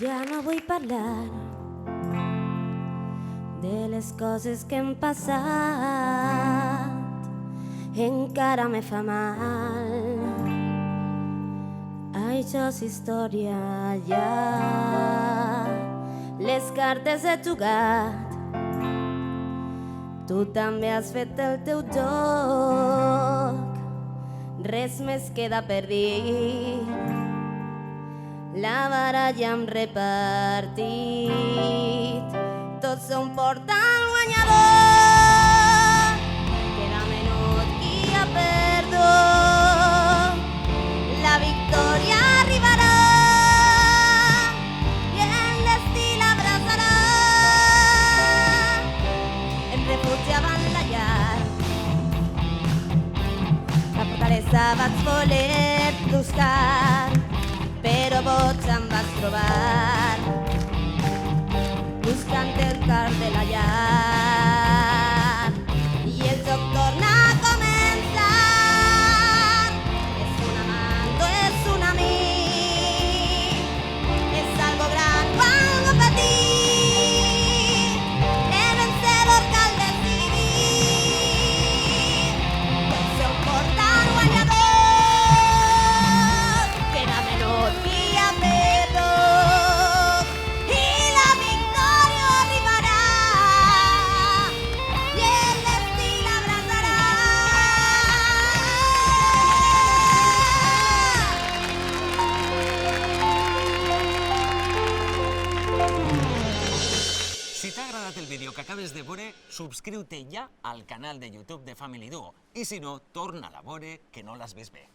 Ja no vull parlar de les coses que hem passat, encara me fa mal. Això és història ja. Les cartes he jugat, tu també has fet el teu joc. Res més queda per dir, la baralla hem repartit, tots som portant guanyador. Queda menut qui ha perdut, la victòria arribarà i el destí l'abraçarà. Em refugiava en la llar, la fortalesa vaig voler buscar, però boig em vas trobar, buscant el car de la llar. I el joc torna a començar. És un amant o és un amic, és algo gran o algo petit, el vencedor cal decidir. Som portant guanyador, queda menut qui ha perdut i la victòria arribarà i el destí l'abraçarà. Si t'ha agradat el vídeo que acabes de veure, subscriu-te ja al canal de YouTube de Family Duo. I si no, torna-la a veure que no l'has vist bé.